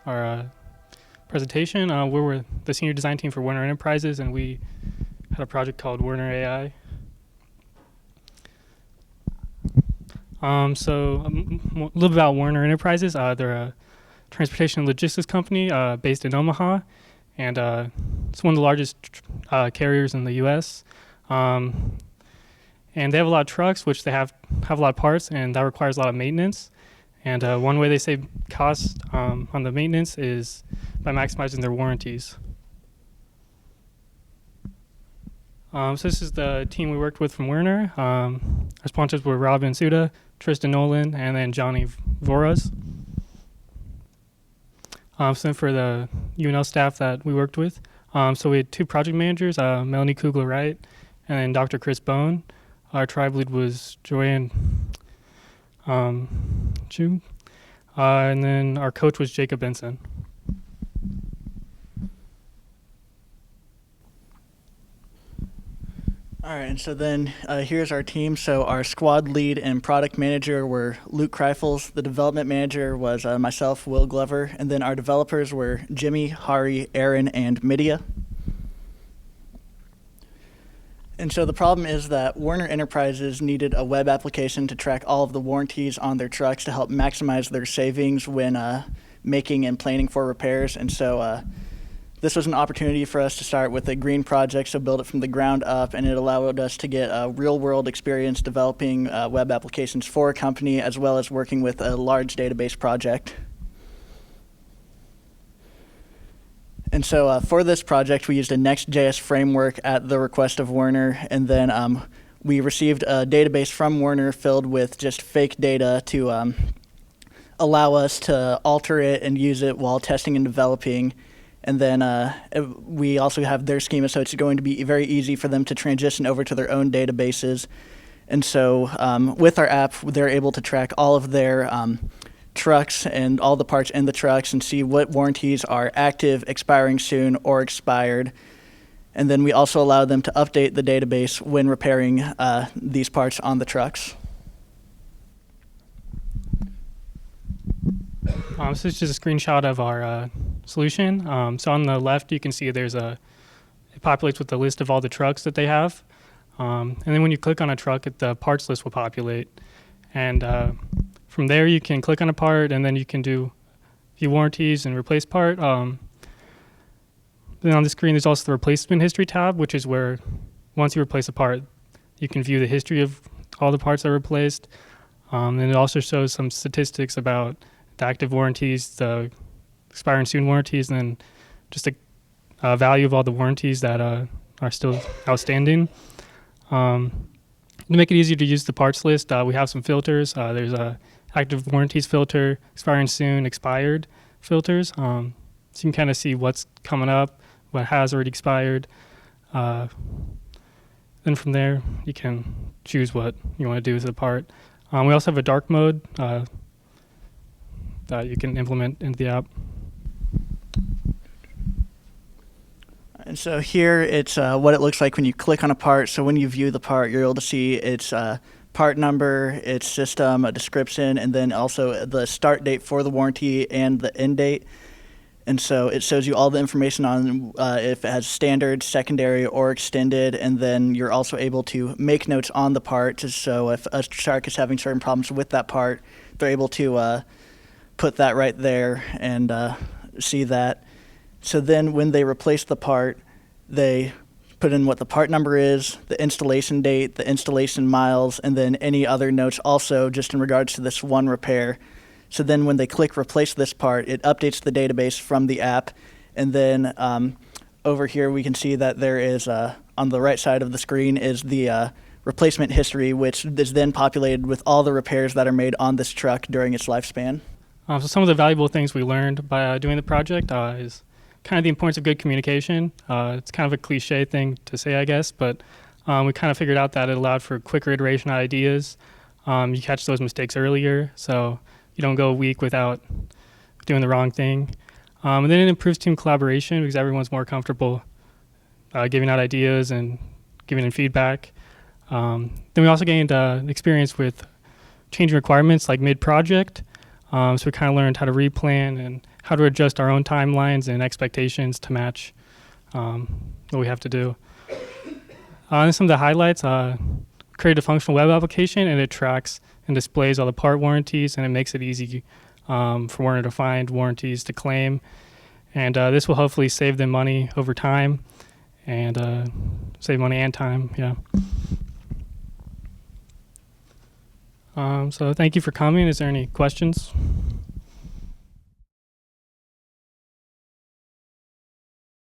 our presentation. We're the senior design team for Werner Enterprises, and we had a project called Werner AI. A little bit about Werner Enterprises. They're a transportation and logistics company based in Omaha, and it's one of the largest carriers in the U.S. And they have a lot of trucks, which they have a lot of parts, and that requires a lot of maintenance. And one way they save costs on the maintenance is by maximizing their warranties. So this is the team we worked with from Werner. Our sponsors were Robin Suda, Tristan Nolan, and then Johnny Voras. So for the UNL staff that we worked with, so we had two project managers, Melanie Kugler-Wright, and then Dr. Chris Bone. Our tribe lead was Joanne Chu, and then our coach was Jacob Benson. All right, and so then here's our team. So our squad lead and product manager were Luke Kreifels. The development manager was myself, Will Glover. And then our developers were Jimmy, Hari, Aaron, and Midia. And so the problem is that Werner Enterprises needed a web application to track all of the warranties on their trucks to help maximize their savings when making and planning for repairs. And so this was an opportunity for us to start with a green project, so build it from the ground up, and it allowed us to get a real-world experience developing web applications for a company, as well as working with a large database project. And so for this project, we used a Next.js framework at the request of Werner, and then we received a database from Werner filled with just fake data to allow us to alter it and use it while testing and developing. And then we also have their schema, so it's going to be very easy for them to transition over to their own databases. And so with our app, they're able to track all of their trucks and all the parts in the trucks and see what warranties are active, expiring soon, or expired. And then we also allow them to update the database when repairing these parts on the trucks. This is just a screenshot of our solution. So on the left, you can see it populates with the list of all the trucks that they have. And then when you click on a truck, the parts list will populate. And from there, you can click on a part, and then you can do view warranties and replace part. Then on the screen, there's also the replacement history tab, which is where once you replace a part, you can view the history of all the parts that are replaced. And it also shows some statistics about the active warranties, the expiring soon warranties, and then just a value of all the warranties that are still outstanding. To make it easier to use the parts list, we have some filters. There's a active warranties filter, expiring soon, expired filters. So you can kind of see what's coming up, what has already expired. Then from there, you can choose what you want to do with the part. We also have a dark mode that you can implement into the app. And so here it's what it looks like when you click on a part. So when you view the part, you're able to see its part number, its system, a description, and then also the start date for the warranty and the end date. And so it shows you all the information on if it has standard, secondary, or extended, and then you're also able to make notes on the part. So if a truck is having certain problems with that part, they're able to put that right there and see that. So then when they replace the part, they put in what the part number is, the installation date, the installation miles, and then any other notes also just in regards to this one repair. So then when they click replace this part, it updates the database from the app. And then over here we can see that there is, on the right side of the screen is the replacement history, which is then populated with all the repairs that are made on this truck during its lifespan. So some of the valuable things we learned by doing the project is kind of the importance of good communication. It's kind of a cliche thing to say, I guess, but we kind of figured out that it allowed for quicker iteration ideas. You catch those mistakes earlier, so you don't go a week without doing the wrong thing. And then it improves team collaboration because everyone's more comfortable giving out ideas and giving in feedback. Then we also gained experience with changing requirements like mid-project. So we kind of learned how to replan and how to adjust our own timelines and expectations to match what we have to do. And some of the highlights, create a functional web application, and it tracks and displays all the part warranties, and it makes it easy for Werner to find warranties to claim. And this will hopefully save them money over time and save money and time, yeah. So thank you for coming. Is there any questions?